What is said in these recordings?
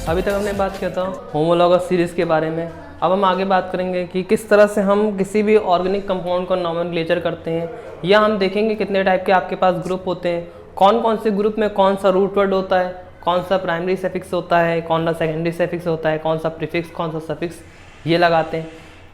अभी तक हमने बात किया था होमोलॉगस सीरीज़ के बारे में। अब हम आगे बात करेंगे कि किस तरह से हम किसी भी ऑर्गेनिक कंपाउंड को नॉमेनक्लेचर करते हैं, या हम देखेंगे कितने टाइप के आपके पास ग्रुप होते हैं, कौन कौन से ग्रुप में कौन सा रूट वर्ड होता है, कौन सा प्राइमरी सफिक्स होता है, कौन सा सेकेंडरी सफिक्स होता है, कौन सा प्रीफिक्स, कौन सा सफिक्स ये लगाते हैं।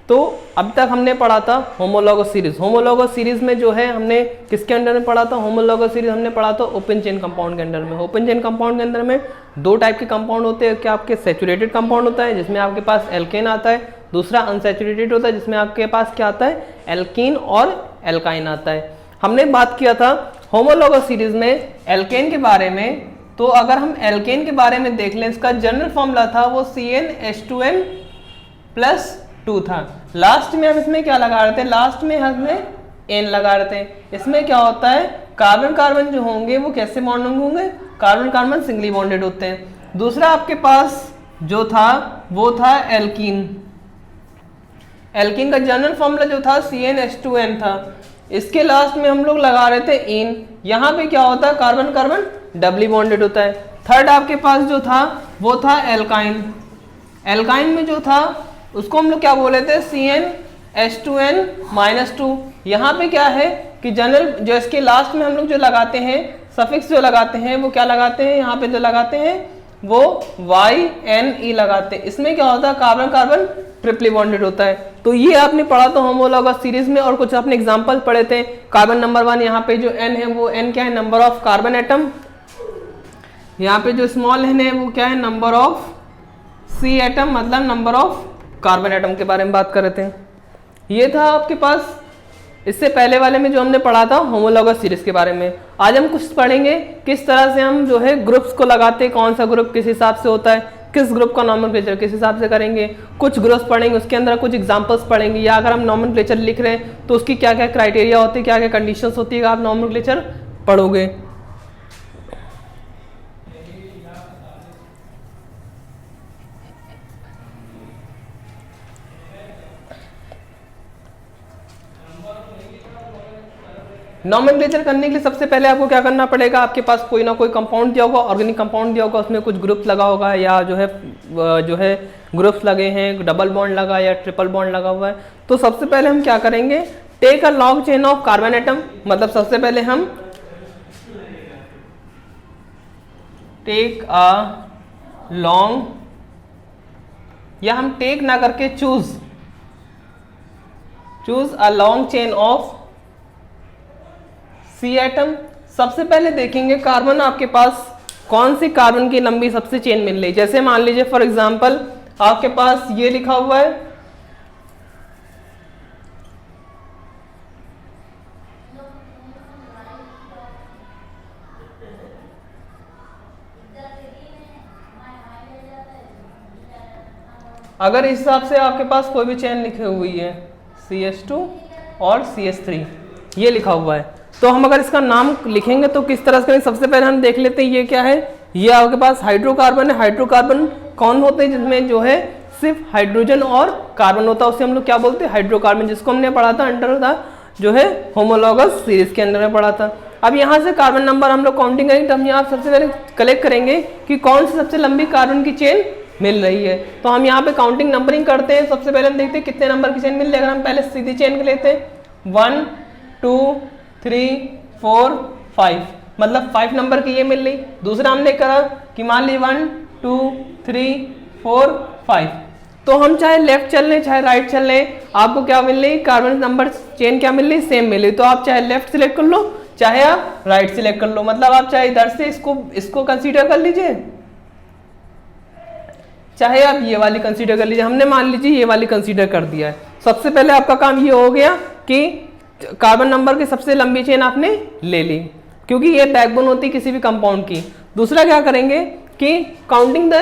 तो अब तक हमने पढ़ा था होमोलॉगस सीरीज। होमोलॉगस सीरीज में जो है हमने किसके अंडर में पढ़ा था? होमोलॉगस सीरीज हमने पढ़ा था ओपन चेन कंपाउंड के अंडर में। ओपन चेन कंपाउंड के अंदर में दो टाइप के कंपाउंड होते हैं। क्या आपके सैचुरेटेड कंपाउंड होता है जिसमें आपके पास एल्केन आता है, दूसरा अनसैचुरेटेड होता है जिसमें आपके पास क्या आता है? एल्कीन और एल्काइन आता है। हमने बात किया था होमोलॉगस सीरीज में एल्केन के बारे में। तो अगर हम एल्केन के बारे में देख लें, इसका जनरल फॉर्मूला था वो CnH2n+2 था। लास्ट में हम इसमें क्या लगा रहे थे? लास्ट में हमें N लगा रहे थे। इसमें क्या होता है? कार्बन कार्बन जो होंगे वो कैसे बॉन्डिंग होंगे? कार्बन कार्बन सिंगली बॉन्डेड होते हैं। दूसरा आपके पास जो था वो था एल्कीन। एल्कीन का जनरल फॉर्मूला जो था CnH2n था। इसके लास्ट में हम लोग लगा रहे थे इन। यहाँ पे क्या होता है? कार्बन कार्बन डबली बॉन्डेड होता है। थर्ड आपके पास जो था वो था एल्काइन। एल्काइन में जो था उसको हम लोग क्या बोले थे? CnH2n-2। यहाँ पे क्या है कि जनरल जो इसके लास्ट में हम लोग जो लगाते हैं सफिक्स जो लगाते हैं वो क्या लगाते हैं? यहाँ पे जो लगाते हैं वो YNE लगाते हैं। इसमें क्या होता है? कार्बन कार्बन ट्रिपली बॉन्डेड होता है। तो ये आपने पढ़ा था होमोलॉगस सीरीज में, और कुछ आपने एग्जांपल पढ़े थे। कार्बन नंबर 1 यहाँ पे जो N है वो N क्या है? Number of carbon atom. यहाँ पे जो स्मॉल n है वो क्या है? नंबर ऑफ C एटम, मतलब नंबर ऑफ कार्बन एटम के बारे में बात कर रहे थे। ये था आपके पास इससे पहले वाले में जो हमने पढ़ा था होमोलॉगस सीरीज के बारे में। आज हम कुछ पढ़ेंगे किस तरह से हम जो है ग्रुप्स को लगाते हैं, कौन सा ग्रुप किस हिसाब से होता है, किस ग्रुप का नॉमेनक्लेचर किस हिसाब से करेंगे। कुछ ग्रुप्स पढ़ेंगे, उसके अंदर कुछ एग्जांपल्स पढ़ेंगे, या अगर हम नॉमेनक्लेचर लिख रहे हैं तो उसकी क्या क्या क्राइटेरिया होती है, क्या क्या कंडीशंस होती है, आप नॉमेनक्लेचर पढ़ोगे। नॉमेनक्लेचर करने के लिए सबसे पहले आपको क्या करना पड़ेगा? आपके पास कोई ना कोई कंपाउंड दिया होगा, ऑर्गेनिक कंपाउंड दिया होगा, उसमें कुछ ग्रुप लगा होगा, या जो है ग्रुप्स लगे हैं, डबल बॉन्ड लगा या ट्रिपल बॉन्ड लगा हुआ है। तो सबसे पहले हम क्या करेंगे? Take a long chain of carbon atom. मतलब सबसे पहले हम टेक अ लॉन्ग, या हम टेक ना करके choose a long chain of C atom. सबसे पहले देखेंगे कार्बन आपके पास कौन सी कार्बन की लंबी सबसे चेन मिल रही है। जैसे मान लीजिए फॉर एग्जांपल आपके पास ये लिखा हुआ है अगर इस हिसाब से आपके पास कोई भी चेन लिखी हुई है CH2 और CH3 ये लिखा हुआ है, तो हम अगर इसका नाम लिखेंगे तो किस तरह से करेंगे? सबसे पहले हम देख लेते हैं ये क्या है। ये आपके पास हाइड्रोकार्बन है। हाइड्रोकार्बन कौन होते हैं? जिसमें जो है सिर्फ हाइड्रोजन और कार्बन होता है, उसे हम लोग क्या बोलते हैं? हाइड्रोकार्बन, जिसको हमने पढ़ा था अंडर द जो है होमोलॉगस सीरीज के अंदर में पढ़ा था। अब यहाँ से कार्बन नंबर हम लोग काउंटिंग करेंगे, तो हम यहाँ सबसे पहले कलेक्ट करेंगे कि कौन सी सबसे लंबी कार्बन की चेन मिल रही है। तो हम यहाँ पे काउंटिंग नंबरिंग करते हैं। सबसे पहले हम देखते हैं कितने नंबर की चेन मिल रही है। अगर हम पहले सीधी चेन के लेते हैं 1 2 3 4 5, मतलब 5 नंबर की ये मिल रही। दूसरा हमने करा कि मान ली 1 2 3 4 5, तो हम चाहे लेफ्ट चल लें चाहे राइट चल लें, आपको क्या मिल रही? कार्बन नंबर चेन क्या मिल रही? सेम मिल रही। तो आप चाहे लेफ्ट सिलेक्ट कर लो चाहे आप राइट सिलेक्ट कर लो, मतलब आप चाहे इधर से इसको कंसीडर कर लीजिए, चाहे आप ये वाली कंसीडर कर लीजिए। हमने मान लीजिए ये वाली कंसीडर कर दिया है। सबसे पहले आपका काम ये हो गया कि कार्बन नंबर की सबसे लंबी चेन आपने ले ली, क्योंकि ये बैकबोन होती है किसी भी कंपाउंड की। दूसरा क्या करेंगे कि काउंटिंग द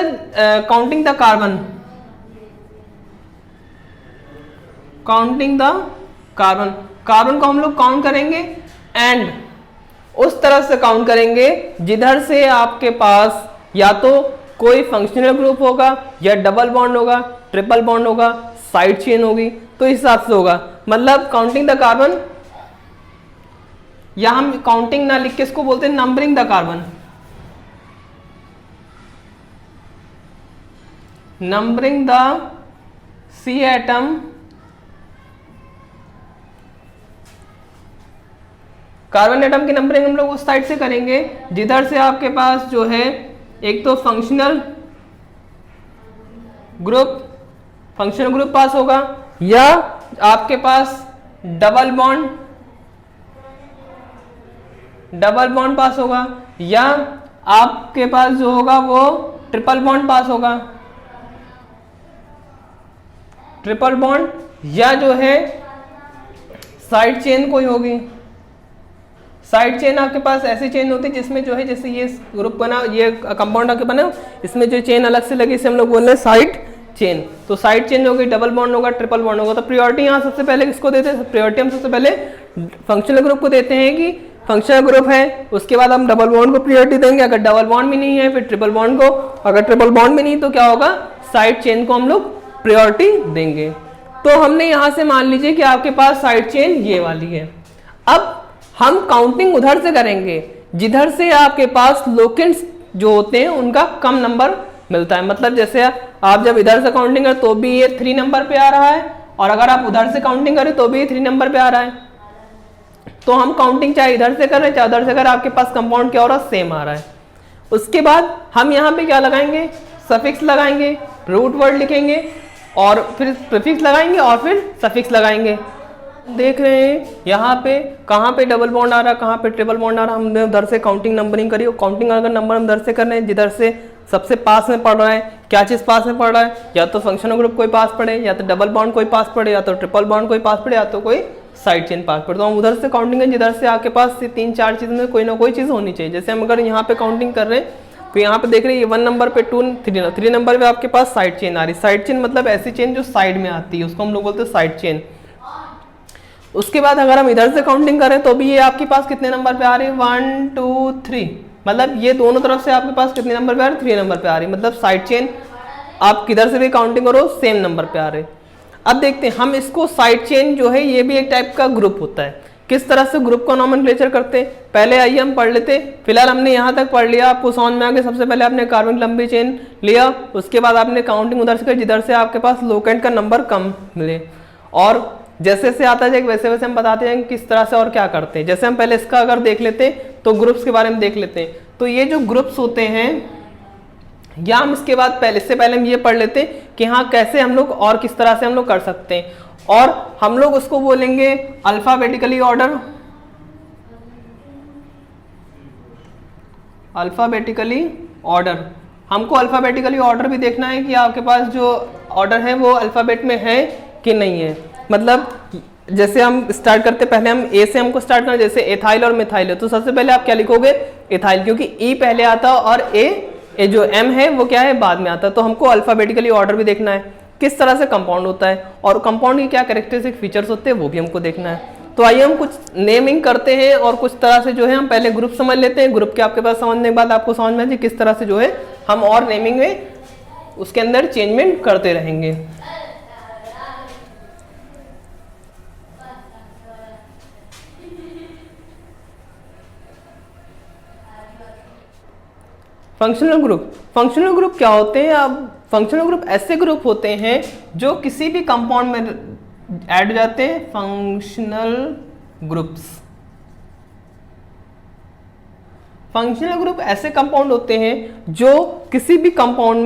कार्बन को हम लोग काउंट करेंगे, एंड उस तरह से काउंट करेंगे जिधर से आपके पास या तो कोई फंक्शनल ग्रुप होगा, या डबल बॉन्ड होगा, ट्रिपल बॉन्ड होगा, साइड चेन होगी, तो इस हिसाब से होगा। मतलब काउंटिंग द कार्बन, या हम काउंटिंग ना लिख के इसको बोलते हैं numbering the carbon. Numbering the C atom carbon atom की नंबरिंग हम लोग उस साइड से करेंगे जिधर से आपके पास जो है एक तो फंक्शनल ग्रुप पास होगा, या आपके पास डबल बॉन्ड पास होगा, या आपके पास जो होगा वो ट्रिपल बॉन्ड पास होगा, ट्रिपल बॉन्ड, या जो है साइड चेन कोई होगी। साइड चेन आपके पास ऐसी चेन होती है जिसमें जो है जैसे ये ग्रुप बना, ये कंपाउंड आपके बना, इसमें जो चेन अलग से लगी इसे हम लोग बोल रहे हैं साइड चेन। तो साइड चेन होगी, डबल बॉन्ड होगा, ट्रिपल बॉन्ड होगा। तो प्रायोरिटी यहाँ सबसे पहले किसको देते हैं? प्रायोरिटी हम सबसे पहले फंक्शनल ग्रुप को देते हैं कि फंक्शनल ग्रुप है, उसके बाद हम डबल बॉन्ड को प्रायोरिटी देंगे। अगर डबल बॉन्ड भी नहीं है फिर ट्रिपल बॉन्ड को, अगर ट्रिपल बॉन्ड भी नहीं तो क्या होगा? साइड चेन को हम लोग प्रायोरिटी देंगे। तो हमने यहां से मान लीजिए कि आपके पास साइड चेन ये वाली है। अब हम काउंटिंग उधर से करेंगे जिधर से आपके पास लोकेंट्स जो होते हैं उनका कम नंबर मिलता है। मतलब जैसे आप जब इधर से काउंटिंग करें तो भी ये 3 नंबर पे आ रहा है, और अगर आप उधर से काउंटिंग करें तो भी ये 3 नंबर पे आ रहा है। तो हम काउंटिंग चाहे इधर से करें चाहे उधर से करें, आपके पास कंपाउंड क्या हो रहा है? सेम आ रहा है। उसके बाद हम यहाँ पे क्या लगाएंगे? सफिक्स लगाएंगे, रूट वर्ड लिखेंगे और फिर प्रीफिक्स लगाएंगे और फिर सफिक्स लगाएंगे। देख रहे हैं यहाँ पे कहाँ पे डबल बॉन्ड आ रहा है, कहाँ पे ट्रिपल बॉन्ड आ रहा है। हमने उधर से काउंटिंग नंबरिंग करी, और काउंटिंग अगर नंबर हम उधर से कर रहे हैं जिधर से सबसे पास में पड़ रहा है। क्या चीज़ पास में पड़ रहा है? या तो फंक्शनल ग्रुप कोई पास पड़े, या तो डबल बॉन्ड कोई पास पड़े, या तो ट्रिपल बॉन्ड कोई पास पड़े, या तो कोई साइड चेन पास पड़े। तो हम उधर से काउंटिंग करें जिधर से आपके पास 3-4 चीज़ में कोई ना कोई चीज़ होनी चाहिए। जैसे हम अगर यहाँ पे काउंटिंग कर रहे हैं तो यहाँ पे देख रहे हैं 1 नंबर पे 2 3 नंबर पे आपके पास साइड चेन आ रही है। साइड चेन मतलब ऐसी चेन जो साइड में आती है, उसको हम लोग बोलते हैं साइड चेन। उसके बाद अगर हम इधर से काउंटिंग करें तो भी ये आपके पास कितने नंबर पे आ रही है? 1 2 3, मतलब ये दोनों तरफ से आपके पास कितने नंबर पे आ रही है? 3 नंबर पे आ रही है। मतलब साइड चेन आप किधर से भी काउंटिंग करो सेम नंबर पे आ रहे। अब देखते हैं हम इसको, साइड चेन जो है ये भी एक टाइप का ग्रुप होता है। किस तरह से ग्रुप का नॉमेनक्लेचर करते हैं पहले आइए हम पढ़ लेते। फिलहाल हमने यहाँ तक पढ़ लिया, आपको समझ में आ गया। सबसे पहले आपने कार्बन लंबी चेन लिया, उसके बाद आपने काउंटिंग उधर से जिधर से आपके पास लोकेंट का नंबर कम मिले, और जैसे जैसे आता जाए वैसे वैसे हम बताते हैं किस तरह से और क्या करते हैं। जैसे हम पहले इसका अगर देख लेते हैं तो ग्रुप्स के बारे में देख लेते हैं। तो ये जो ग्रुप्स होते हैं, या हम इसके बाद पहले इससे पहले हम ये पढ़ लेते हैं कि हाँ कैसे हम लोग और किस तरह से हम लोग कर सकते हैं। और हम लोग उसको बोलेंगे अल्फाबेटिकली ऑर्डर। अल्फाबेटिकली ऑर्डर, हमको अल्फाबेटिकली ऑर्डर भी देखना है कि आपके पास जो ऑर्डर है वो अल्फाबेट में है कि नहीं है। मतलब जैसे हम स्टार्ट करते पहले हम ए से हमको स्टार्ट करना, जैसे एथाइल और मिथाइल है तो सबसे पहले आप क्या लिखोगे? एथाइल, क्योंकि ई पहले आता और ए जो एम है वो क्या है? बाद में आता। तो हमको अल्फाबेटिकली ऑर्डर भी देखना है, किस तरह से कंपाउंड होता है और कंपाउंड की क्या कैरेक्टरिस्टिक फीचर्स होते हैं वो भी हमको देखना है। तो आइए हम कुछ नेमिंग करते हैं और कुछ तरह से जो है हम पहले ग्रुप समझ लेते हैं। ग्रुप के आपके पास समझने के बाद आपको समझ में आए किस तरह से जो है हम और नेमिंग में उसके अंदर चेंजमेंट करते रहेंगे। फंक्शनल ग्रुप क्या होते हैं? अब फंक्शनल ग्रुप ऐसे ग्रुप होते हैं जो किसी भी कंपाउंड में ऐड हो जाते हैं। फंक्शनल ग्रुप ऐसे कंपाउंड होते हैं जो किसी भी कंपाउंड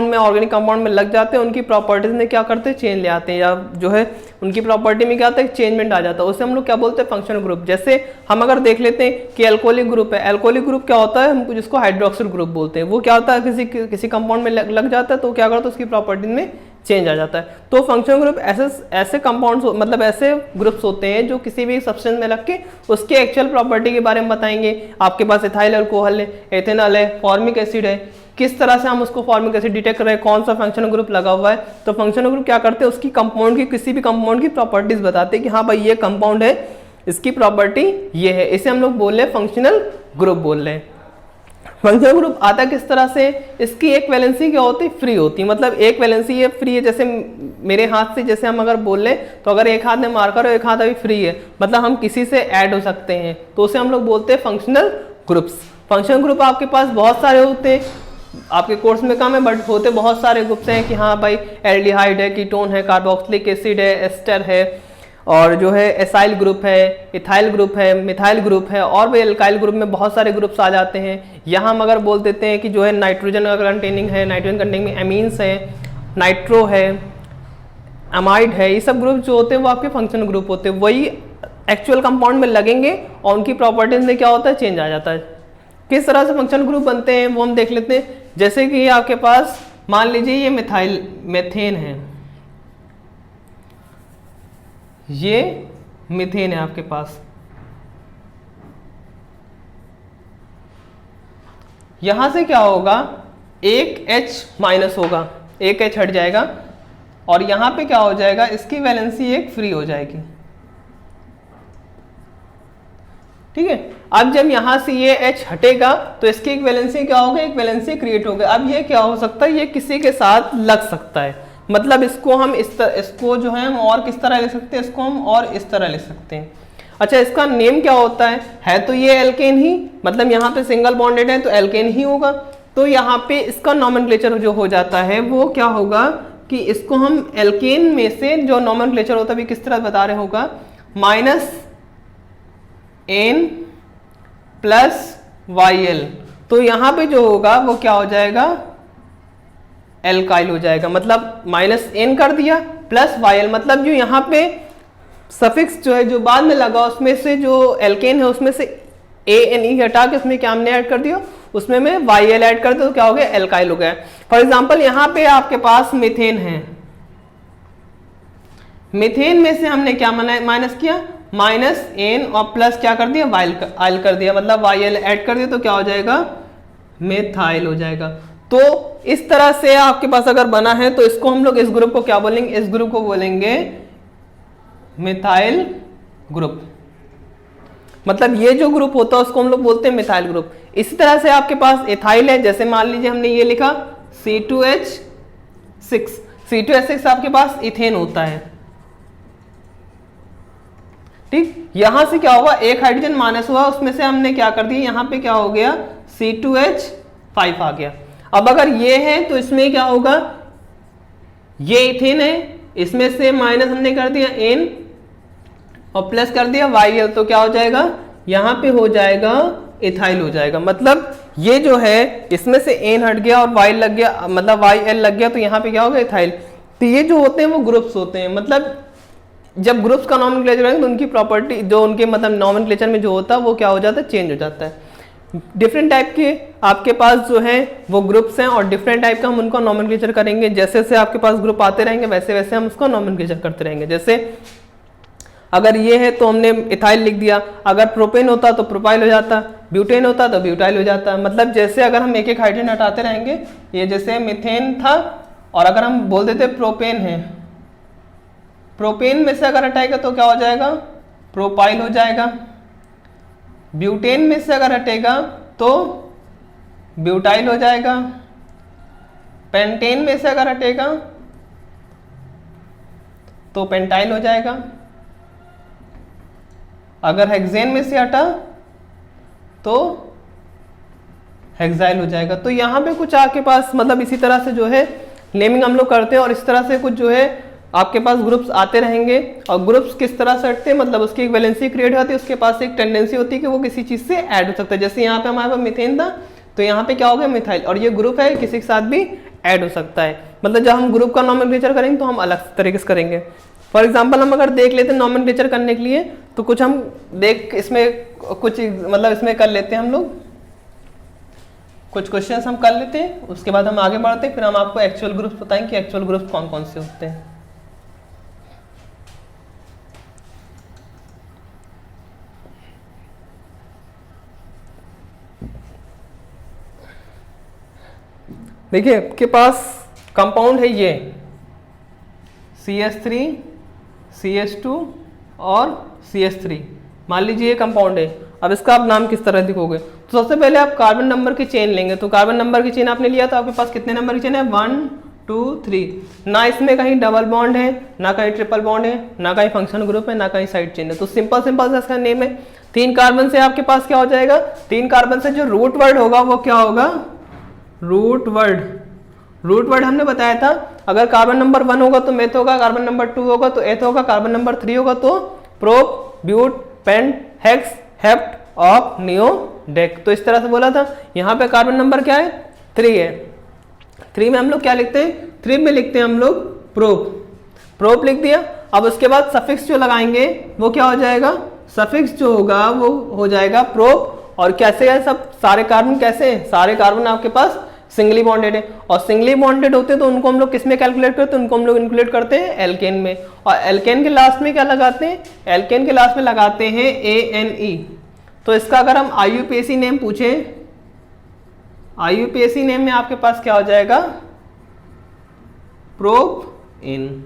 में ऑर्गेनिक कंपाउंड में लग जाते हैं। उनकी प्रॉपर्टीज में क्या करते हैं? चेंज ले आते हैं, या जो है उनकी प्रॉपर्टी में क्या आता है? चेंजमेंट आ जाता है। उसे हम लोग क्या बोलते हैं? Functional group. जैसे हम अगर देख लेते हैं कि एल्कोहलिक ग्रुप है। एल्कोहलिक ग्रुप क्या होता है? हमको जिसको हाइड्रोक्सिल ग्रुप बोलते हैं। वो क्या होता है? किसी कंपाउंड में लग जाता है तो क्या करता है? उसकी प्रॉपर्टी में चेंज आ जाता है। तो फंक्शनल ग्रुप ऐसे कंपाउंड्स मतलब ऐसे ग्रुप्स होते हैं जो किसी भी सब्सटेंस में लग के उसके एक्चुअल प्रॉपर्टी के बारे में बताएंगे। आपके पास एथाइल अल्कोहल है, एथेनॉल है, फॉर्मिक एसिड है, किस तरह से हम उसको फॉर्मिक एसिड डिटेक्ट कर रहे हैं, कौन सा फंक्शनल ग्रुप लगा हुआ है। तो फंक्शनल ग्रुप क्या करते हैं? उसकी कंपाउंड की किसी भी कंपाउंड की प्रॉपर्टीज बताते हैं कि हाँ भाई ये कंपाउंड है, इसकी प्रॉपर्टी ये है। इसे हम लोग बोल रहे हैं फंक्शनल ग्रुप बोल रहे हैं। फंक्शनल ग्रुप आता किस तरह से? इसकी एक वैलेंसी क्या होती है? फ्री होती है। मतलब एक वैलेंसी ये फ्री है। जैसे मेरे हाथ से जैसे हम अगर बोल लें तो अगर एक हाथ में मार्कर और एक हाथ अभी फ्री है, मतलब हम किसी से ऐड हो सकते हैं, तो उसे हम लोग बोलते हैं फंक्शनल ग्रुप्स। फंक्शनल ग्रुप आपके पास बहुत सारे होते हैं। आपके कोर्स में कम है, बट होते बहुत सारे ग्रुप्स हैं कि हाँ भाई एल्डिहाइड है, कीटोन है, कार्बोक्सिलिक एसिड है, एस्टर है, और जो है एसाइल ग्रुप है, इथाइल ग्रुप है, मिथाइल ग्रुप है, और भी एल्काइल ग्रुप में बहुत सारे ग्रुप्स आ जाते हैं। यहाँ हम अगर बोल देते हैं कि जो है नाइट्रोजन कंटेनिंग है, नाइट्रोजन कंटेनिंग एमीन्स है, नाइट्रो है, अमाइड है, ये सब ग्रुप जो होते हैं वो आपके फंक्शन ग्रुप होते हैं। वही एक्चुअल कंपाउंड में लगेंगे और उनकी प्रॉपर्टीज में क्या होता है, चेंज आ जाता है। किस तरह से फंक्शन ग्रुप बनते हैं वो हम देख लेते हैं। जैसे कि आपके पास मान लीजिए ये मेथेन है, ये मीथेन है आपके पास, यहां से क्या होगा, एक H माइनस होगा, एक H हट जाएगा, और यहां पे क्या हो जाएगा, इसकी वैलेंसी एक फ्री हो जाएगी। ठीक है, अब जब यहां से ये H हटेगा तो इसकी एक वैलेंसी क्या होगा, एक वैलेंसी क्रिएट होगा। अब ये क्या हो सकता है, ये किसी के साथ लग सकता है, मतलब इसको हम इसको जो है हम और किस तरह लिख सकते हैं, इसको हम और इस तरह लिख सकते हैं। अच्छा, इसका नेम क्या होता है तो ये एल्केन ही, मतलब यहाँ पे सिंगल बॉन्डेड है तो एल्केन ही होगा। तो यहाँ पे इसका नॉमेनक्लेचर जो हो जाता है वो क्या होगा कि इसको हम एल्केन में से जो नॉमेनक्लेचर होता है भी किस तरह बता रहे होगा, -N प्लस YL। तो यहाँ पे जो होगा वो क्या हो जाएगा, एल्काइल हो जाएगा, मतलब -N कर दिया प्लस YL, मतलब जो यहाँ पे सफिक्स जो है जो बाद में लगा उसमें से जो एल्केन है उसमें से ANE हटा के उसमें क्या हमने ऐड कर दिया, उसमें मैं YL ऐड कर दिया तो क्या हो गया, एल्काइल हो गया। फॉर एग्जांपल यहाँ पे आपके पास मीथेन है, मीथेन में से हमने क्या माइनस किया, -N और प्लस क्या कर दिया, YL कर दिया, मतलब YL ऐड कर दिया तो क्या हो जाएगा, मेथाइल हो जाएगा। तो इस तरह से आपके पास अगर बना है तो इसको हम लोग इस ग्रुप को क्या बोलेंगे, इस ग्रुप को बोलेंगे मिथाइल ग्रुप, मतलब ये जो ग्रुप होता है उसको हम लोग बोलते हैं मिथाइल ग्रुप। इसी तरह से आपके पास इथाइल है, जैसे मान लीजिए हमने ये लिखा C2H6, C2H6 आपके पास इथेन होता है। ठीक, यहां से क्या होगा, एक हाइड्रोजन माइनस हुआ, उसमें से हमने क्या कर दिया, यहाँ पे क्या हो गया, C2H5 आ गया। अब अगर ये है तो इसमें क्या होगा, ये इथेन है, इसमें से माइनस हमने कर दिया N और प्लस कर दिया YL, तो क्या हो जाएगा, यहाँ पे हो जाएगा इथाइल हो जाएगा। मतलब ये जो है इसमें से N हट गया और Y लग गया, मतलब YL लग गया, तो यहाँ पे क्या होगा, इथाइल। तो ये जो होते हैं वो ग्रुप्स होते हैं, मतलब जब ग्रुप्स का नॉमेनक्लेचर है तो उनकी प्रॉपर्टी जो उनके मतलब नॉमेनक्लेचर में जो होता है वो क्या हो जाता है, चेंज हो जाता है। डिफरेंट टाइप के आपके पास जो है वो ग्रुप्स हैं और डिफरेंट टाइप का हम उनको नॉमेनक्लेचर करेंगे। जैसे जैसे आपके पास ग्रुप आते रहेंगे वैसे वैसे हम उसको नॉमेनक्लेचर करते रहेंगे। जैसे अगर ये है तो हमने इथाइल लिख दिया, अगर प्रोपेन होता तो प्रोपाइल हो जाता, ब्यूटेन होता तो ब्यूटाइल हो जाता। मतलब जैसे अगर हम एक एक हाइड्रोजन हटाते रहेंगे, ये जैसे मीथेन था और अगर हम बोल देते प्रोपेन है, प्रोपेन में से अगर हटाएगा तो क्या हो जाएगा, प्रोपाइल हो जाएगा। ब्यूटेन में से अगर हटेगा तो ब्यूटाइल हो जाएगा। पेंटेन में से अगर हटेगा तो पेंटाइल हो जाएगा। अगर हेक्सेन में से हटा तो हेक्साइल हो जाएगा। तो यहाँ पे कुछ आपके पास मतलब इसी तरह से जो है नेमिंग हम लोग करते हैं और इस तरह से कुछ जो है आपके पास ग्रुप्स आते रहेंगे। और ग्रुप्स किस तरह से हटते हैं, मतलब उसकी एक वैलेंसी क्रिएट होती है, उसके पास एक टेंडेंसी होती है कि वो किसी चीज से ऐड हो सकता है। जैसे यहाँ पे हमारे पास मीथेन था तो यहाँ पे क्या हो गया, मिथाइल, और ये ग्रुप है किसी के साथ भी ऐड हो सकता है। मतलब जब हम ग्रुप का नॉमेनक्लेचर करेंगे तो हम अलग तरीके से करेंगे। फॉर एग्जाम्पल हम अगर देख लेते हैं नॉमेनक्लेचर करने के लिए तो कुछ हम देख इसमें कुछ मतलब इसमें कर लेते हैं, हम लोग कुछ क्वेश्चंस हम कर लेते हैं, उसके बाद हम आगे बढ़ते हैं, फिर हम आपको एक्चुअल ग्रुप्स बताएंगे कि एक्चुअल ग्रुप्स कौन कौन से होते हैं। देखिए आपके पास कंपाउंड है ये CH3, CH2 और CH3। मान लीजिए ये कंपाउंड है। अब इसका आप नाम किस तरह लिखोगे, तो सबसे पहले आप कार्बन नंबर की चेन लेंगे। तो कार्बन नंबर की चेन आपने लिया तो आपके पास कितने नंबर की चेन है, 1 2 3। ना इसमें कहीं डबल बॉन्ड है, ना कहीं ट्रिपल बॉन्ड है, ना कहीं फंक्शन ग्रुप है, ना कहीं साइड चेन है। तो सिंपल सिंपल सा इसका नेम है। 3 कार्बन से आपके पास क्या हो जाएगा, 3 कार्बन से जो रूट वर्ड होगा वो क्या होगा, रूट वर्ड हमने बताया था, अगर कार्बन नंबर 1 होगा तो मेथ होगा, कार्बन नंबर 2 होगा तो एथ होगा, कार्बन नंबर 3 होगा तो prop, but, pent, hex, hept, ऑप, नियो, डेक। तो इस तरह से बोला था। यहाँ पे कार्बन नंबर क्या है? 3 है। 3 में हम लोग क्या लिखते हैं? 3 में लिखते हैं हम लोग प्रोप लिख दिया। अब उसके बाद सफिक्स जो लगाएंगे वो क्या हो जाएगा? सफिक्स जो होगा वो हो जाएगा प्रोप। और कैसे है सब सारे कार्बन? कैसे हैं? सारे कार्बन आपके पास सिंगली बॉन्डेड है, और सिंगली बॉन्डेड होते हैं तो उनको हम लोग किस में कैलकुलेट करते हैं? उनको हम लोग इंक्लूड करते हैं एल्केन में। और एल्केन के लास्ट में क्या लगाते हैं? एल्केन के लास्ट में लगाते हैं ANE। तो इसका अगर हम IUPAC नेम पूछें, IUPAC नेम में आपके पास क्या हो जाएगा? प्रोप-इन।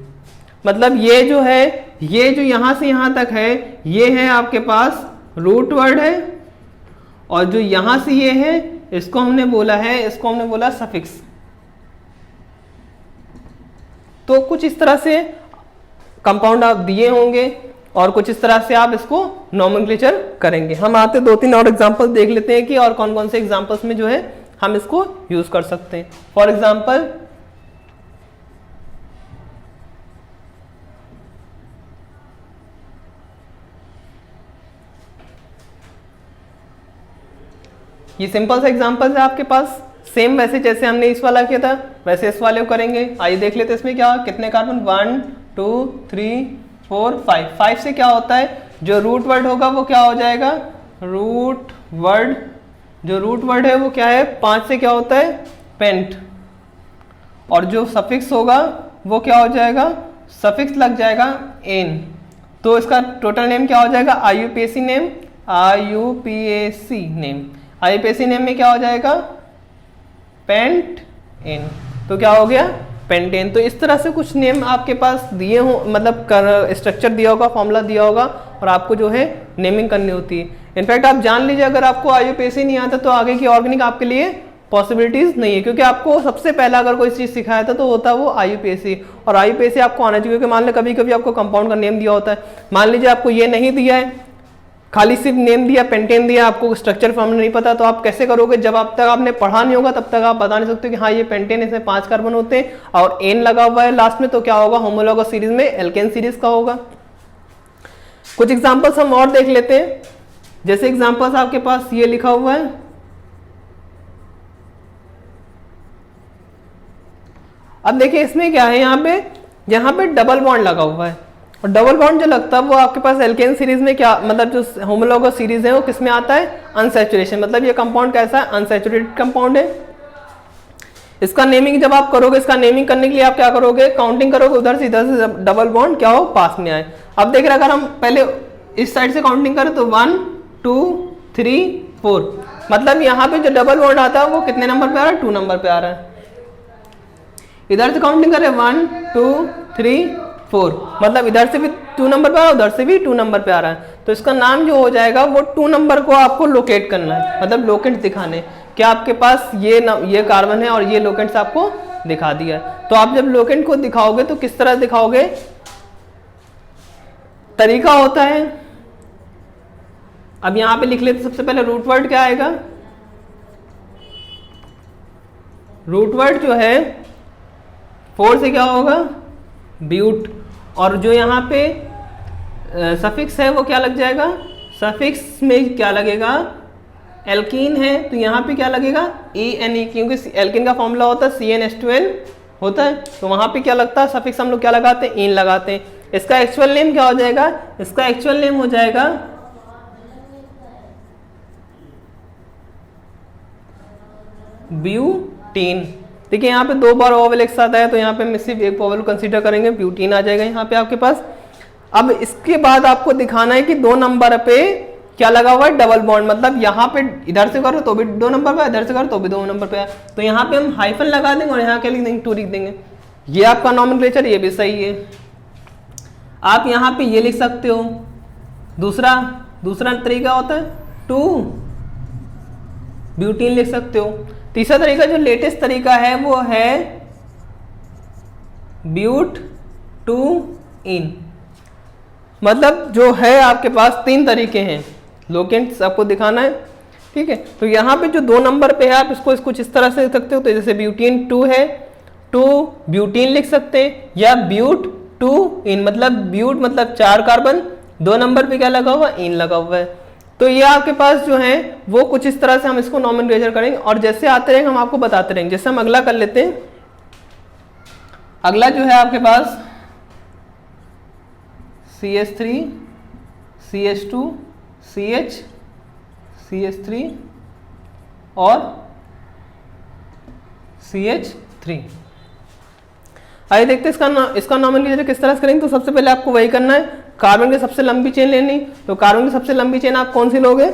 मतलब ये जो है, ये जो यहां से यहां तक है, ये है आपके पास रूट वर्ड है, और जो यहां से ये है इसको हमने बोला सफिक्स। तो कुछ इस तरह से कंपाउंड आप दिए होंगे और कुछ इस तरह से आप इसको नोमेनक्लेचर करेंगे। हम आते 2-3 और एग्जांपल देख लेते हैं कि और कौन कौन से एग्जांपल्स में जो है हम इसको यूज कर सकते हैं। फॉर एग्जांपल ये सिंपल सा एग्जांपल है आपके पास, सेम वैसे जैसे हमने इस वाला किया था वैसे इस वाले को करेंगे। आइए देख लेते हैं इसमें क्या कितने कार्बन 1 2 3 4 5। 5 से क्या होता है? जो रूट वर्ड होगा वो क्या हो जाएगा? Root word. जो रूट वर्ड है वो क्या है? 5 से क्या होता है? पेंट। और जो सफिक्स होगा वो क्या हो जाएगा? सफिक्स लग जाएगा एन। तो इसका टोटल नेम क्या हो जाएगा? IUPAC name. IUPAC नेम में क्या हो जाएगा? Pentane. तो क्या हो गया? पेंटेन। तो इस तरह से कुछ नेम आपके पास दिए हो, मतलब स्ट्रक्चर दिया होगा, फॉर्मूला दिया होगा, और आपको जो है नेमिंग करनी होती है। इनफैक्ट आप जान लीजिए, अगर आपको IUPAC नहीं आता तो आगे की ऑर्गेनिक आपके लिए पॉसिबिलिटीज नहीं है, क्योंकि आपको सबसे पहला अगर कोई चीज सिखाया था तो होता वो IUPAC। और IUPAC आपको आना चाहिए, क्योंकि मान लो कभी कभी आपको कंपाउंड का नेम दिया होता है, मान लीजिए आपको ये नहीं दिया है, खाली सिर्फ नेम दिया, पेंटेन दिया, आपको स्ट्रक्चर फॉर्मूला नहीं पता, तो आप कैसे करोगे? जब आप तक आपने पढ़ा नहीं होगा तब तक आप बता नहीं सकते कि हाँ ये पेंटेन, इसमें 5 कार्बन होते हैं और एन लगा हुआ है लास्ट में, तो क्या होगा? होमोलॉगस सीरीज में एल्केन सीरीज का होगा। कुछ एग्जांपल्स हम और देख लेते हैं। जैसे एग्जांपल्स आपके पास ये लिखा हुआ है, अब देखिए इसमें क्या है, यहाँ पे डबल बॉन्ड लगा हुआ है, और डबल बॉन्ड जो लगता है वो आपके पास एल्केन सीरीज में क्या, मतलब जो होमोलॉगस सीरीज है वो किस में आता है? अनसैचुरेशन। मतलब ये कंपाउंड कैसा है? अनसैचुरेटेड कंपाउंड है। इसका नेमिंग जब आप करोगे, इसका नेमिंग करने के लिए आप क्या करोगे? काउंटिंग करोगे, उधर से इधर से डबल बॉन्ड क्या हो? पास में आए। अब देख रहे अगर हम पहले इस साइड से काउंटिंग करें तो 1 2 3 4, मतलब यहाँ पे जो डबल बॉन्ड आता है वो कितने नंबर पे आ रहा है? 2 नंबर पे आ रहा है। इधर से काउंटिंग करें 1 2 3 4, मतलब इधर से भी 2 नंबर पे आ रहा है, उधर से भी 2 नंबर पे आ रहा है। तो इसका नाम जो हो जाएगा वो 2 नंबर को आपको लोकेट करना है, मतलब लोकेंट दिखाने। क्या आपके पास ये कार्बन है और ये लोकेंट्स आपको दिखा दिया। तो आप जब लोकेंट को दिखाओगे तो किस तरह दिखाओगे? तरीका होता है, अब यहां पे लिख लेते सबसे पहले रूट वर्ड क्या आएगा? रूट वर्ड जो है 4 से क्या होगा? ब्यूट। और जो यहाँ पे सफिक्स है वो क्या लग जाएगा? सफिक्स में क्या लगेगा? एल्कीन है तो यहाँ पे क्या लगेगा? ENE, क्योंकि एल्कीन का फॉर्मूला होता है CnH2n होता है, तो वहाँ पे क्या लगता है? सफिक्स हम लोग क्या लगाते हैं? इन लगाते हैं। इसका एक्चुअल नेम क्या हो जाएगा? इसका एक्चुअल नेम हो जाएगा ब्यूटीन। देखिए यहाँ पे 2 बार वोवेल एक साथ आया, तो यहाँ पे हम सिर्फ एक वोवेल कंसीडर करेंगे, ब्यूटीन आ जाएगा यहाँ पे आपके पास। अब इसके बाद आपको दिखाना है कि 2 नंबर पे क्या लगा हुआ है? Double bond. मतलब यहाँ पे इधर से करो तो भी 2 नंबर पे, इधर से करो तो भी 2 नंबर पे। तो यहाँ पे हम हाइफन लगा देंगे और यहाँ क्या लिख देंगे? 2 लिख देंगे। ये आपका नॉमेनक्लेचर, ये भी सही है। आप यहाँ पे ये लिख सकते हो। दूसरा तरीका होता है 2 ब्यूटीन लिख सकते हो। तीसरा तरीका जो लेटेस्ट तरीका है वो है ब्यूट 2 इन। मतलब जो है आपके पास 3 तरीके हैं, लोकेंट्स आपको दिखाना है। ठीक है। तो यहाँ पे जो 2 नंबर पे है आप इसको कुछ इस तरह से लिख सकते हो, तो जैसे ब्यूटीन 2 है, 2 ब्यूटीन लिख सकते हैं, या ब्यूट 2 इन, मतलब ब्यूट मतलब 4 कार्बन, 2 नंबर पे क्या लगा हुआ, इन लगा हुआ है। तो ये आपके पास जो है वो कुछ इस तरह से हम इसको नॉमेनक्लेचर करेंगे, और जैसे आते रहेंगे हम आपको बताते रहेंगे। जैसे हम अगला कर लेते हैं, अगला जो है आपके पास CH3 CH2 CH CH3 और CH3। आइए देखते हैं इसका नॉमेनक्लेचर किस तरह से करेंगे। तो सबसे पहले आपको वही करना है, कार्बन की सबसे लंबी चेन लेनी। तो कार्बन की सबसे लंबी चेन आप कौन सी लोगे,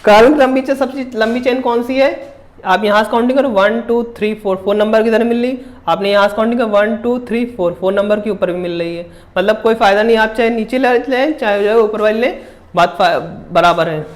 कार्बन की लंबी चेन सबसे लंबी चेन कौन सी है, आप यहाँ से काउंटिंग करो 1 2 3 4, 4 नंबर की तरह मिल रही, आपने यहाँ से काउंटिंग करो 1 2 3 4, 4 नंबर के ऊपर भी मिल रही है। मतलब कोई फायदा नहीं, आप चाहे नीचे ले चाहे जो है ऊपर वाले ले, बात बराबर है।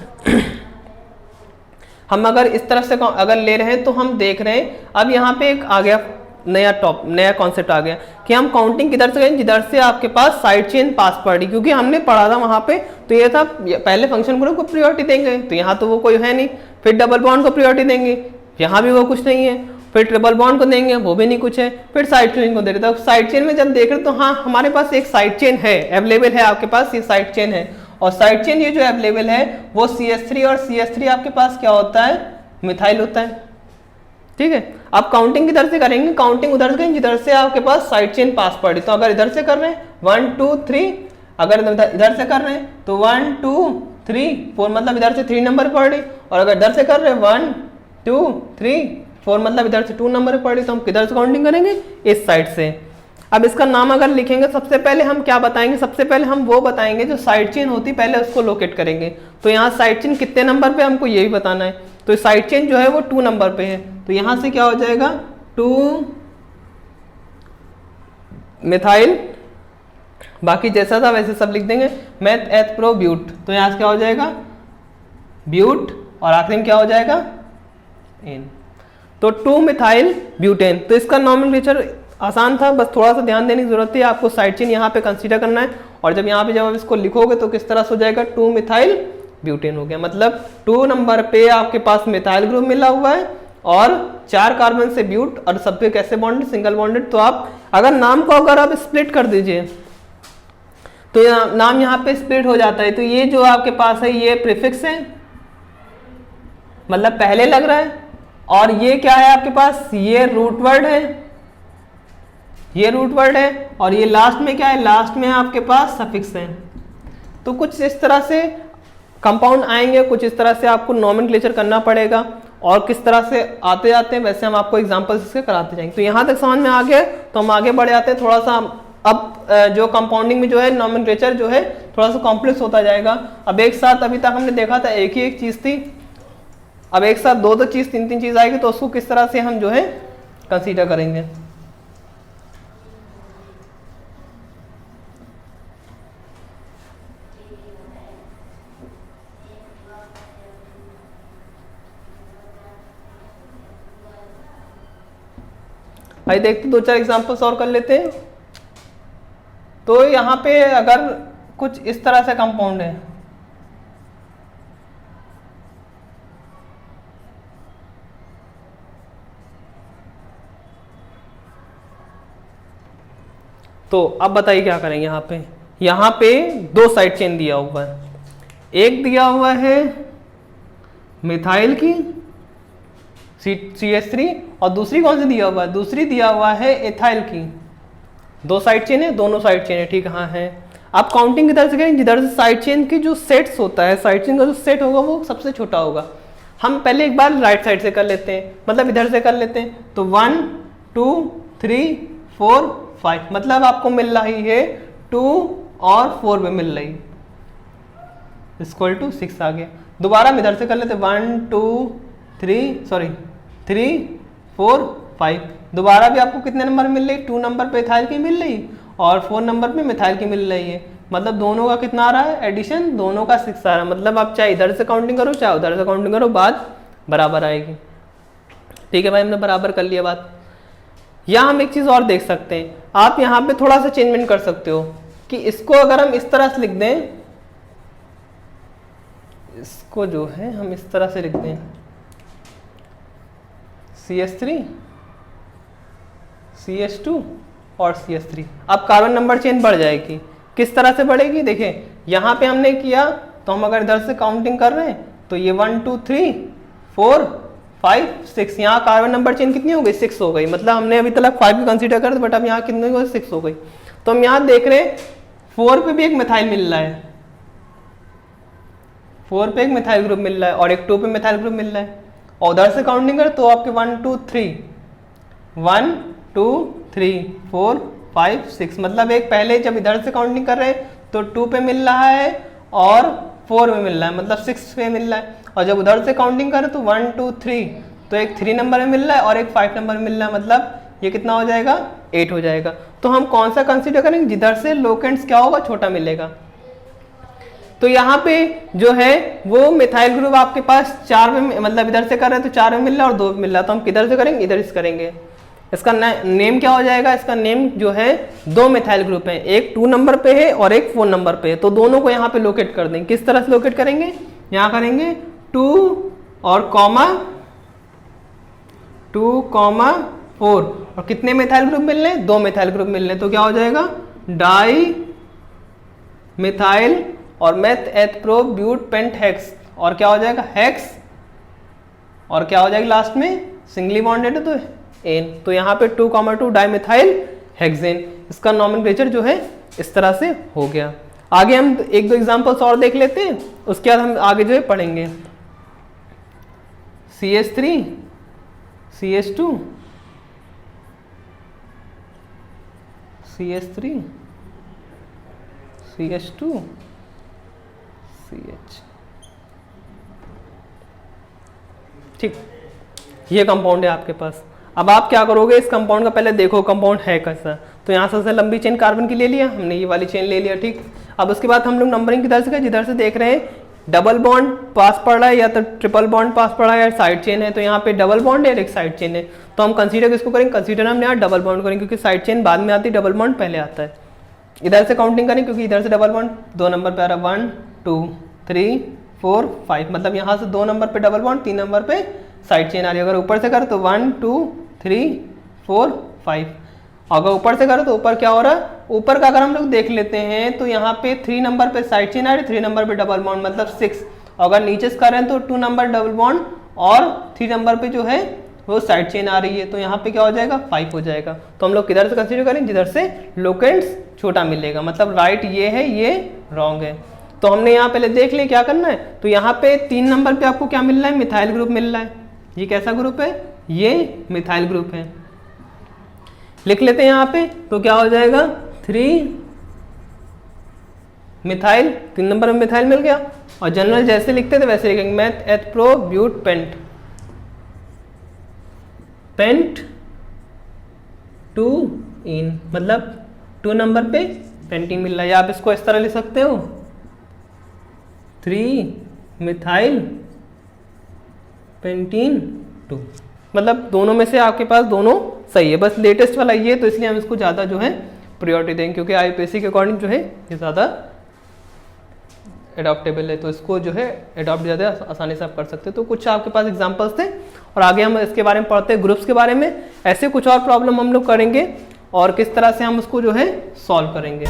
हम अगर इस तरफ से अगर ले रहे हैं तो हम देख रहे हैं अब यहाँ पे एक आ गया नया कॉन्सेप्ट आ गया कि हम काउंटिंग किधर से करें, जिधर से आपके पास साइड चेन पास पड़ रही, क्योंकि हमने पढ़ा था वहां पे तो ये था पहले फंक्शन ग्रुप को प्रायोरिटी देंगे, तो यहाँ तो वो कोई है नहीं, फिर डबल बॉन्ड को प्रायोरिटी देंगे, यहाँ भी वो कुछ नहीं है, फिर ट्रिपल बॉन्ड को देंगे, वो भी नहीं कुछ है, फिर साइड चेन को दे रहे। तो साइड चेन में जब देख रहे तो हाँ हमारे पास एक साइड चेन है, अवेलेबल है आपके पास, ये साइड चेन है, और साइड चेन ये जो अवेलेबल है वो CH3 और CH3 आपके पास क्या होता है, मिथाइल होता है। ठीक है, आप काउंटिंग किधर से करेंगे, काउंटिंग उधर से करेंगे जिधर से आपके पास साइड चेन पास पड़ी। तो अगर इधर से कर रहे हैं 1 2 3, अगर इधर से कर रहे हैं तो 1 2 3 4, मतलब इधर से 3 नंबर पड़ रही, और अगर इधर से कर रहे हैं 1 2 3 4, मतलब इधर से 2 नंबर पड़ रही, तो हम किधर से काउंटिंग करेंगे, इस साइड से। अब इसका नाम अगर लिखेंगे सबसे पहले हम क्या बताएंगे, सबसे पहले हम वो बताएंगे जो साइड चेन होती पहले उसको लोकेट करेंगे। तो यहाँ साइड चेन कितने नंबर पे हमको ये भी बताना है, तो साइड चेन जो है वो 2 नंबर पे है, तो यहां से क्या हो जाएगा 2 मिथाइल, बाकी जैसा था वैसे सब लिख देंगे, मैथ एथ प्रो ब्यूट, तो यहां से क्या हो जाएगा ब्यूट, और आखिरी में क्या हो जाएगा एन, तो 2 मिथाइल ब्यूटेन। तो इसका नॉमेनक्लेचर आसान था, बस थोड़ा सा ध्यान देने की जरूरत है, आपको साइड चेन यहाँ पे कंसीडर करना है, और जब यहाँ पे जब आप इसको लिखोगे तो किस तरह से हो जाएगा 2 मिथाइल ब्यूटेन हो गया, मतलब 2 नंबर पे आपके पास मिथाइल ग्रुप मिला हुआ है और 4 कार्बन से ब्यूट, और सब पे कैसे बॉन्डेड, सिंगल बॉन्डेड। तो आप अगर नाम को अगर आप स्प्लिट कर दीजिए तो नाम यहाँ पे स्प्लिट हो जाता है। तो ये जो आपके पास है ये प्रीफिक्स है, मतलब पहले लग रहा है, और ये क्या है आपके पास, ये रूट वर्ड है, ये रूट वर्ड है, और ये लास्ट में क्या है, लास्ट में आपके पास सफिक्स है। तो कुछ इस तरह से कंपाउंड आएंगे, कुछ इस तरह से आपको नॉमेनक्लेचर करना पड़ेगा, और किस तरह से आते जाते हैं वैसे हम आपको एग्जांपल्स इसके कराते जाएंगे। तो यहाँ तक समझ में आ गया, तो हम आगे बढ़ जाते हैं थोड़ा सा। अब जो कंपाउंडिंग में जो है नॉमेनक्लेचर जो है थोड़ा सा कॉम्प्लेक्स होता जाएगा। अब एक साथ अभी तक हमने देखा था एक ही एक चीज थी, अब एक साथ 2 चीज 3 चीज आएगी, तो उसको किस तरह से हम जो है कंसीडर करेंगे। भाई देखते 2-4 एग्जांपल्स और कर लेते हैं। तो यहाँ पे अगर कुछ इस तरह से कंपाउंड है, तो अब बताइए क्या करेंगे। यहाँ पे 2 साइड चेन दिया हुआ है, एक दिया हुआ है मिथाइल की CH3, और दूसरी कौन सी दिया हुआ है, दूसरी दिया हुआ है एथाइल की। 2 साइड चेन है, दोनों साइड चेन है, ठीक हाँ है। आप काउंटिंग किधर से करेंगे, जिधर से साइड चेन की जो सेट्स होता है, साइड चेन का जो सेट होगा वो सबसे छोटा होगा। हम पहले एक बार राइट साइड से कर लेते हैं, मतलब इधर से कर लेते हैं। तो 1 2 3 4 5, मतलब आपको मिल रही है 2 और 4 में मिल रही, इक्वल टू 6 आ गया। दोबारा हम इधर से कर लेते 1 2 3 4 5, दोबारा भी आपको कितने नंबर मिल रही, 2 नंबर पे इथाइल की मिल रही और 4 नंबर पे मिथाइल की मिल रही है। मतलब दोनों का कितना आ रहा है, एडिशन, दोनों का 6 आ रहा है। मतलब आप चाहे इधर से काउंटिंग करो चाहे उधर से काउंटिंग करो, बात बराबर आएगी। ठीक है भाई, हमने बराबर कर लिया बात। यहाँ हम एक चीज और देख सकते हैं, आप यहाँ पे थोड़ा सा चेंजमेंट कर सकते हो कि इसको अगर हम इस तरह से लिख दें, इसको जो है हम इस तरह से लिखते हैं CH3 CH2 और CH3। अब कार्बन नंबर चेन बढ़ जाएगी। किस तरह से बढ़ेगी? देखिए यहाँ पे हमने किया तो हम अगर इधर से काउंटिंग कर रहे हैं तो ये 1 2 3 4 5 6, यहाँ कार्बन नंबर चेन कितनी हो गई? 6 हो गई। मतलब हमने अभी तक 5 भी कंसीडर कर, बट अब यहाँ कितनी हो गई? 6 हो गई। तो हम यहाँ देख रहे हैं 4 पे भी एक मिथाइल मिल रहा है, 4 पे एक मिथाइल ग्रुप मिल रहा है और एक 2 पे मिथाइल ग्रुप मिल रहा है। और उधर से काउंटिंग करें तो आपके 1 2 3 1 2 3 4 5 6, मतलब एक पहले जब इधर से काउंटिंग कर रहे हैं तो 2 पे मिल रहा है और 4 में मिल रहा है, मतलब 6 पे मिल रहा है। और जब उधर से काउंटिंग करें तो 1 2 3 तो एक 3 नंबर में मिल रहा है और एक 5 नंबर में मिल रहा है, मतलब ये कितना हो जाएगा? 8 हो जाएगा। तो हम कौन सा कंसीडर करेंगे? जिधर से लोकेंट्स क्या होगा? छोटा मिलेगा। तो यहाँ पे जो है वो मिथाइल ग्रुप आपके पास 4 में, मतलब इधर से कर रहे हैं तो 4 में मिल रहा है और 2 में मिल रहा है, तो हम किधर से करेंगे? इधर से करेंगे। इसका नेम क्या हो जाएगा? इसका नेम जो है 2 मिथाइल ग्रुप है, एक 2 नंबर पे है और एक 4 नंबर पे है, तो दोनों को यहाँ पे लोकेट कर देंगे। किस तरह से लोकेट करेंगे? यहाँ करेंगे 2 और कॉमा 2 कॉमा 4 और कितने मिथाइल ग्रुप मिल रहे हैं? 2 मिथाइल ग्रुप मिल रहे हैं, तो क्या हो जाएगा? डाई मिथाइल और meth eth pro but pent hex, और क्या हो जाएगा? हेक्स, और क्या हो जाएगा लास्ट में? सिंगली बॉन्डेड है तो एन। तो यहाँ पे 2 2 डाई मिथाइल हेक्सेन, इसका नॉमेनक्लेचर जो है इस तरह से हो गया। आगे हम 1-2 एग्जांपल्स और देख लेते हैं, उसके बाद हम आगे जो है पढ़ेंगे। CH3 CH2 CH3 CH2 CH, ठीक, ये कंपाउंड है आपके पास। अब आप क्या करोगे? इस कंपाउंड का पहले देखो कंपाउंड है कैसा। तो यहाँ सबसे लंबी चेन कार्बन की ले लिया हमने, ये वाली चेन ले लिया, ठीक। अब उसके बाद हम लोग नंबरिंग किधर से, जिधर से देख रहे हैं डबल बॉन्ड पास पड़ रहा है या तो ट्रिपल बॉन्ड पास पड़ रहा है या साइड चेन है, तो यहाँ पे डबल बॉन्ड है और एक साइड चेन है, तो हम कंसीडर किसको करेंगे? कंसीडर हम यहाँ डबल बॉन्ड करेंगे, क्योंकि साइड चेन बाद में आती है, डबल बॉन्ड पहले आता है। इधर से काउंटिंग करें क्योंकि इधर से डबल बॉन्ड 2 नंबर पे आ रहा है, 1 2 3 4 5, मतलब यहाँ से 2 नंबर पे डबल बॉन्ड, 3 नंबर पे साइड चेन आ रही है। अगर ऊपर से करें तो 1 2 3 4 5, अगर ऊपर से करें तो ऊपर क्या हो रहा है? ऊपर का अगर हम लोग देख लेते हैं तो यहाँ पे 3 नंबर पे साइड चेन आ रही है, 3 नंबर पे डबल बॉन्ड, मतलब 6। अगर नीचे से करें तो 2 नंबर डबल बॉन्ड और 3 नंबर पे जो है वो साइड चेन आ रही है, तो यहाँ पे क्या हो जाएगा? 5 हो जाएगा। तो हम लोग किधर से कंसीडर करें? जिधर से लोकेंट्स छोटा मिलेगा, मतलब राइट ये है, ये रॉन्ग है। तो हमने यहाँ पहले देख लिया क्या करना है। तो यहाँ पे 3 नंबर पे आपको क्या मिल रहा है? मिथाइल ग्रुप मिल रहा है। ये कैसा ग्रुप है? ये मिथाइल ग्रुप है। लिख लेते हैं यहाँ पे, तो क्या हो जाएगा? 3 मिथाइल, 3 नंबर में मिथाइल मिल गया। और जनरल जैसे लिखते थे वैसे लिखेंगे, meth eth pro but pent, pent 2 ene, मतलब 2 नंबर पे पेंटीन मिल रहा है। या आप इसको इस तरह लिख सकते हो, 3 मिथाइल पेंटीन 2, मतलब दोनों में से आपके पास दोनों सही है, बस लेटेस्ट वाला ये, तो इसलिए हम इसको ज़्यादा जो है प्रायोरिटी देंगे, क्योंकि IUPAC के अकॉर्डिंग जो है ये ज़्यादा एडॉप्टेबल है, तो इसको जो है एडॉप्ट ज़्यादा आसानी से आप कर सकते हैं। तो कुछ आपके पास एग्जांपल्स थे, और आगे हम इसके बारे में पढ़ते हैं, ग्रुप्स के बारे में। ऐसे कुछ और प्रॉब्लम हम लोग करेंगे और किस तरह से हम उसको जो है सॉल्व करेंगे।